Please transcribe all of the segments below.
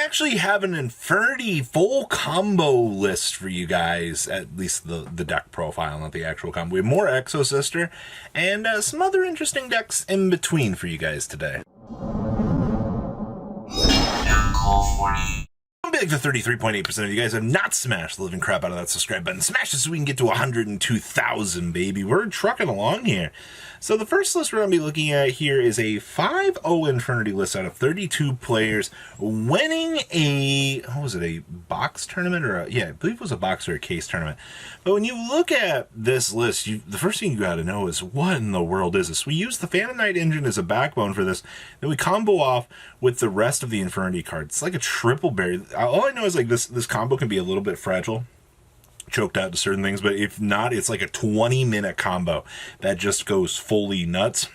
actually have an Infernity full combo list for you guys, at least the deck profile, not the actual combo. We have more Exosister and some other interesting decks in between for you guys today. I'm big for 33.8% of you guys have not smashed the living crap out of that subscribe button. Smash it so we can get to 102,000, baby. We're trucking along here. So the first list we're going to be looking at here is a 5-0 Infernity list out of 32 players winning a, what was it, a box tournament? Or yeah, I believe it was a box or a case tournament. But when you look at this list, the first thing you got to know is what in the world is this? We use the Phantom Knight engine as a backbone for this. Then we combo off with the rest of the Infernity cards. It's like a triple berry. All I know is like this combo can be a little bit fragile, choked out to certain things, but if not, it's like a 20-minute combo that just goes fully nuts,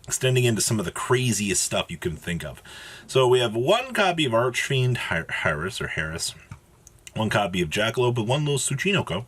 extending into some of the craziest stuff you can think of. So we have one copy of Archfiend Harris, one copy of Jackalope with one little Tsuchinoko,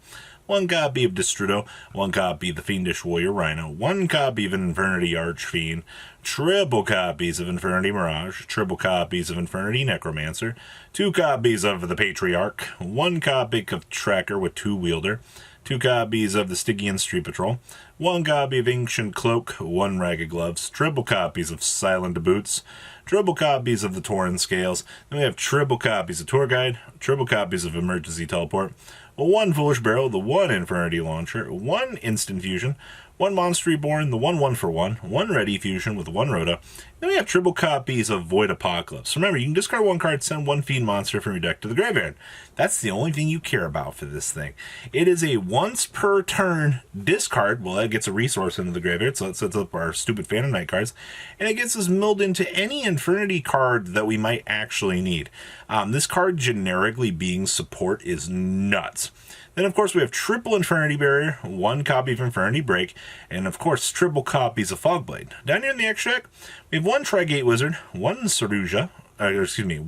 one copy of Destrudo, one copy of the Fiendish Warrior Rhino, one copy of Infernity Archfiend, triple copies of Infernity Mirage, triple copies of Infernity Necromancer, two copies of the Patriarch, one copy of Tracker with two wielder, two copies of the Stygian Street Patrol, one copy of Ancient Cloak, one Ragged Gloves, triple copies of Silent Boots, triple copies of the Tauren Scales, then we have triple copies of Tour Guide, triple copies of Emergency Teleport, one Foolish Barrel, the one Infernity Launcher, one Instant Fusion, one Monster Reborn, the one 1-for-1, one Ready Fusion with one Rhoda. Then we have triple copies of Void Apocalypse. Remember, you can discard one card, send one Fiend monster from your deck to the graveyard. That's the only thing you care about for this thing. It is a once per turn discard. Well, that gets a resource into the graveyard, so it sets up our stupid Phantom Knight cards. And it gets us milled into any Infernity card that we might actually need. This card generically being support is nuts. Then, of course, we have triple Infernity Barrier, one copy of Infernity Break, and, of course, triple copies of Fogblade. Down here in the extract, we have one Trigate Wizard, one Saruja,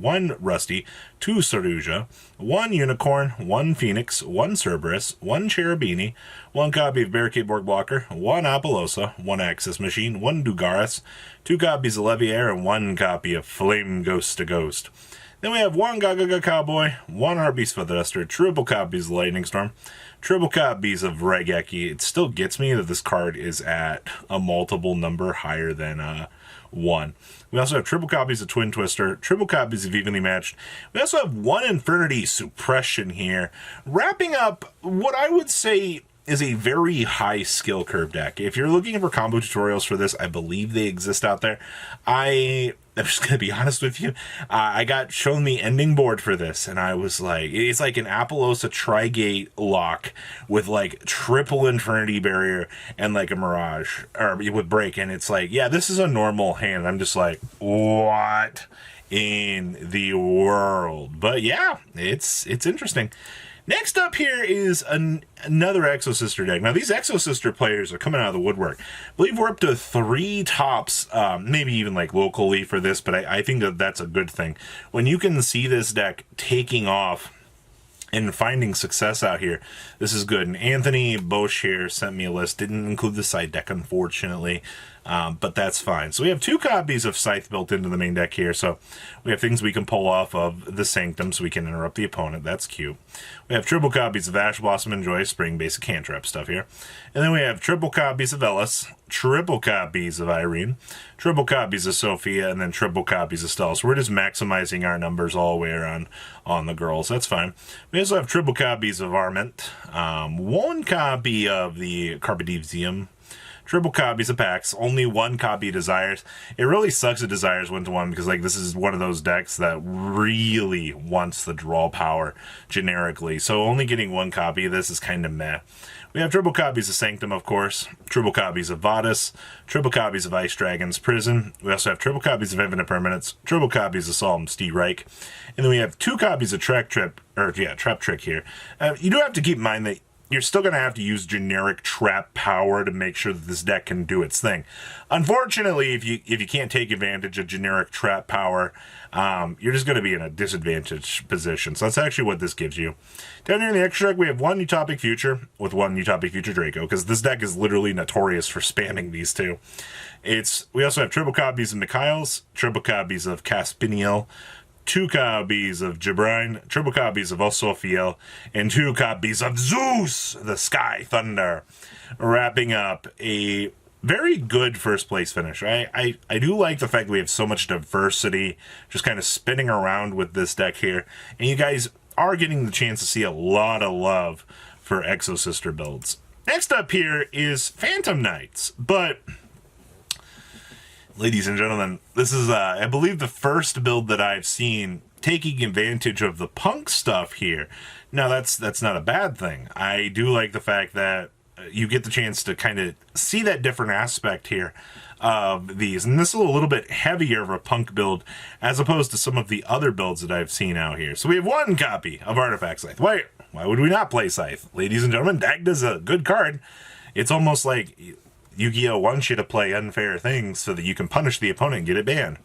one Rusty, two Saruja, one Unicorn, one Phoenix, one Cerberus, one Cherubini, one copy of Barricade Borg Blocker, one Apollosa, one Axis Machine, one Dugaris, two copies of Leviair, and one copy of Flame Ghost to Ghost. Then we have one Gaga Cowboy, one Harbeast Featherduster, triple copies of Lightning Storm, triple copies of Regeki. It still gets me that this card is at a multiple number higher than 1. We also have triple copies of Twin Twister, triple copies of Evenly Matched. We also have one Infernity Suppression here, wrapping up what I would say is a very high skill curve deck. If you're looking for combo tutorials for this, I believe they exist out there. I'm just going to be honest with you. I got shown the ending board for this, and I was like, it's like an Apollosa Trigate lock with like triple Infernity Barrier and like a Mirage, or with Break, and it's like, yeah, this is a normal hand. I'm just like, what in the world? But yeah, it's interesting. Next up here is another Exosister deck. Now, these Exosister players are coming out of the woodwork. I believe we're up to 3 tops, maybe even like locally for this, but I think that that's a good thing. When you can see this deck taking off and finding success out here, this is good. And Anthony Bosch here sent me a list. Didn't include the side deck, unfortunately, but that's fine. So we have 2 copies of Scythe built into the main deck here. So we have things we can pull off of the Sanctum so we can interrupt the opponent. That's cute. We have triple copies of Ash Blossom and Joy, Spring, basic cantrip stuff here. And then we have triple copies of Ellis, triple copies of Irene, triple copies of Sophia, and then triple copies of Stella. So we're just maximizing our numbers all the way around on the girls. That's fine. We also have triple copies of Arment, one copy of the Carpe Diem, triple copies of Pax, only one copy of Desires. It really sucks that Desires went to 1 because like this is one of those decks that really wants the draw power generically. So only getting 1 copy of this is kind of meh. We have triple copies of Sanctum, of course, triple copies of Vadis, triple copies of Ice Dragon's Prison. We also have triple copies of Infinite Permanence, triple copies of Solemn Steed Reich, and then we have 2 copies of Trap Trick here. You do have to keep in mind that you're still going to have to use generic trap power to make sure that this deck can do its thing. Unfortunately, if you can't take advantage of generic trap power, you're just going to be in a disadvantaged position. So that's actually what this gives you. Down here in the extra deck, we have 1 Utopic Future with 1 Utopic Future Draco, because this deck is literally notorious for spamming these 2. We also have triple copies of Mikhail's, triple copies of Caspiniel, 2 copies of Jabrine, triple copies of Osophiel, and 2 copies of Zeus, the Sky Thunder, wrapping up a very good first place finish. I do like the fact that we have so much diversity just kind of spinning around with this deck here, and you guys are getting the chance to see a lot of love for Exosister builds. Next up here is Phantom Knights, but ladies and gentlemen, this is, I believe, the first build that I've seen taking advantage of the punk stuff here. Now, that's not a bad thing. I do like the fact that you get the chance to kind of see that different aspect here of these. And this is a little bit heavier of a punk build as opposed to some of the other builds that I've seen out here. So we have 1 copy of Artifact Scythe. Why would we not play Scythe? Ladies and gentlemen, Dagda's a good card. It's almost like Yu-Gi-Oh! Wants you to play unfair things so that you can punish the opponent and get it banned.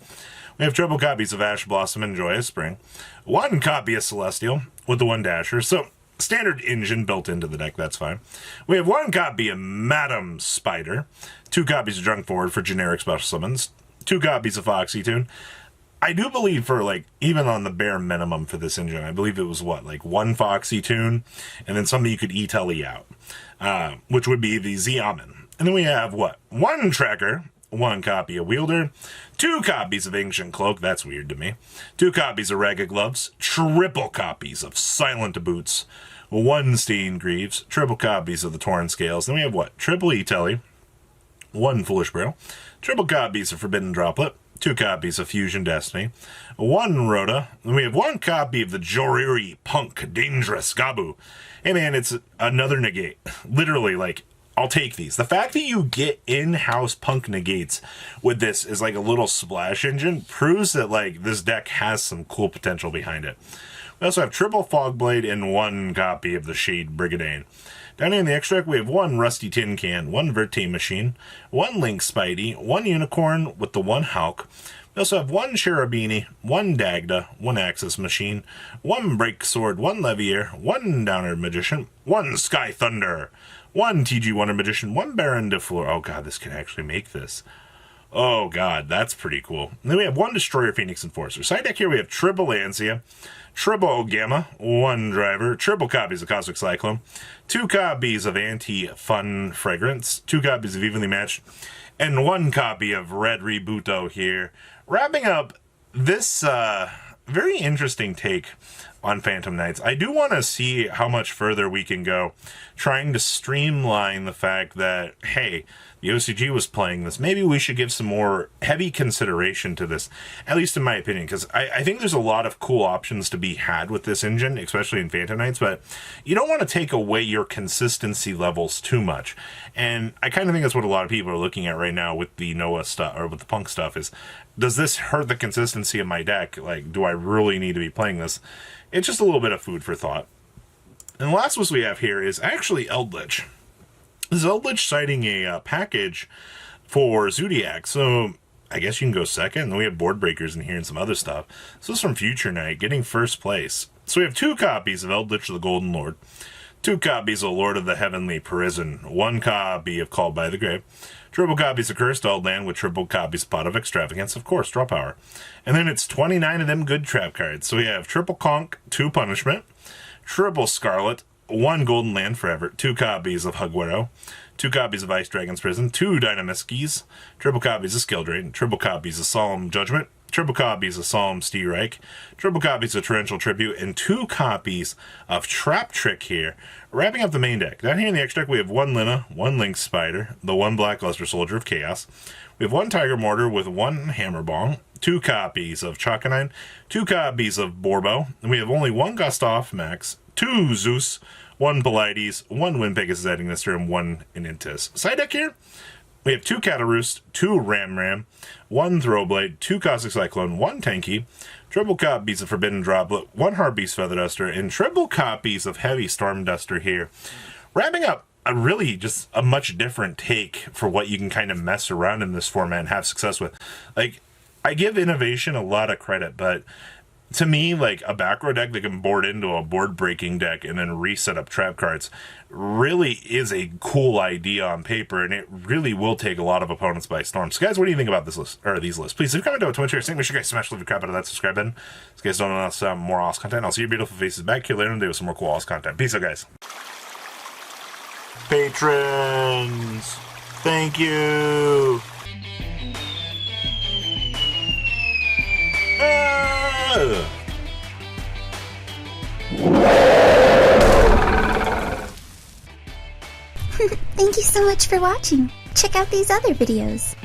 We have triple copies of Ash Blossom and Joyous Spring. 1 copy of Celestial with the 1 dasher. So standard engine built into the deck, that's fine. We have 1 copy of Madam Spider. 2 copies of Drunk Forward for generic special summons. 2 copies of Foxy Tune. I do believe for, like, even on the bare minimum for this engine, I believe it was, what, like 1 Foxy Tune, and then something you could E-Telly out, which would be the Xiamen. And then we have, what, 1 Tracker, 1 copy of Wielder, 2 copies of Ancient Cloak, that's weird to me, 2 copies of Ragged Gloves, triple copies of Silent Boots, 1 Stained Greaves, triple copies of the Torn Scales. Then we have, what, triple E-Telly, 1 Foolish Braille, triple copies of Forbidden Droplet, 2 copies of Fusion Destiny, 1 Rhoda, and we have 1 copy of the Joriri Punk Dangerous Gabu. Hey man, it's another negate. Literally, like, I'll take these. The fact that you get in-house punk negates with this is like a little splash engine proves that, like, this deck has some cool potential behind it. We also have triple Fogblade and 1 copy of the Shade Brigadane. Down here in the extract, we have 1 Rusty Tin Can, 1 Verte Machine, 1 Link Spidey, 1 Unicorn with the 1 Hulk. We also have 1 Cherubini, 1 Dagda, 1 Axis Machine, 1 Break Sword, 1 Levier, 1 Downer Magician, 1 Sky Thunder, 1 TG Wonder Magician, 1 Baron de Fleur. Oh god, this can actually make this. Oh god, that's pretty cool. And then we have 1 Destroyer Phoenix Enforcer. Side deck here we have triple Ansia, triple Gamma, 1 Driver, triple copies of Cosmic Cyclone, 2 copies of Anti-Fun Fragrance, 2 copies of Evenly Matched, and 1 copy of Red Rebuto here. Wrapping up this very interesting take on Phantom Knights. I do want to see how much further we can go trying to streamline the fact that, hey, the OCG was playing this. Maybe we should give some more heavy consideration to this, at least in my opinion, because I think there's a lot of cool options to be had with this engine, especially in Phantom Knights, but you don't want to take away your consistency levels too much. And I kind of think that's what a lot of people are looking at right now with the Noah stuff, or with the Punk stuff, is, does this hurt the consistency of my deck? Like, do I really need to be playing this? It's just a little bit of food for thought. And the last one we have here is actually Eldritch. This is Eldritch citing a package for Zodiac, so I guess you can go second. And then we have Board Breakers in here and some other stuff. So this is from Future Night, getting first place. So we have 2 copies of Eldritch the Golden Lord, 2 copies of Lord of the Heavenly Prison, 1 copy of Called by the Grave, triple copies of Cursed Oldland with triple copies of Pot of Extravagance, of course, draw power. And then it's 29 of them good trap cards. So we have triple Conk, 2 Punishment, triple Scarlet, 1 Golden Land Forever, 2 copies of Hugwero, 2 copies of Ice Dragon's Prison, 2 Dynamiskis, triple copies of Skill Drain, triple copies of Solemn Judgment, triple copies of Solemn Steerike, triple copies of Torrential Tribute, and 2 copies of Trap Trick here, wrapping up the main deck. Down here in the extract, we have 1 Lina, 1 Lynx Spider, the 1 Blackluster Soldier of Chaos. We have 1 Tiger Mortar with 1 Hammer Bong, 2 copies of Chakanine, 2 copies of Borbo, and we have only 1 Gustav Max, 2 Zeus, 1 Polides, 1 Wind Pegasus Agnister, and 1 Inentis. Side deck here, we have 2 Cataroost, 2 Ram, 1 Throwblade, 2 Cosmic Cyclone, 1 Tanky, triple copies of Forbidden Droplet, 1 Harbeast Feather Duster, and triple copies of Heavy Storm Duster here. Wrapping up a really just a much different take for what you can kind of mess around in this format and have success with. Like, I give Innovation a lot of credit, but To me, like a back row deck that can board into a board breaking deck and then reset up trap cards really is a cool idea on paper, and it really will take a lot of opponents by storm. So guys, what do you think about this list, or these lists? Please leave a comment down below. Make sure you guys smash the crap out of that subscribe button. So you guys don't know some more awesome content. I'll see your beautiful faces back here later today with some more cool awesome content. Peace out, guys. Patrons, thank you. Thank you so much for watching. Check out these other videos.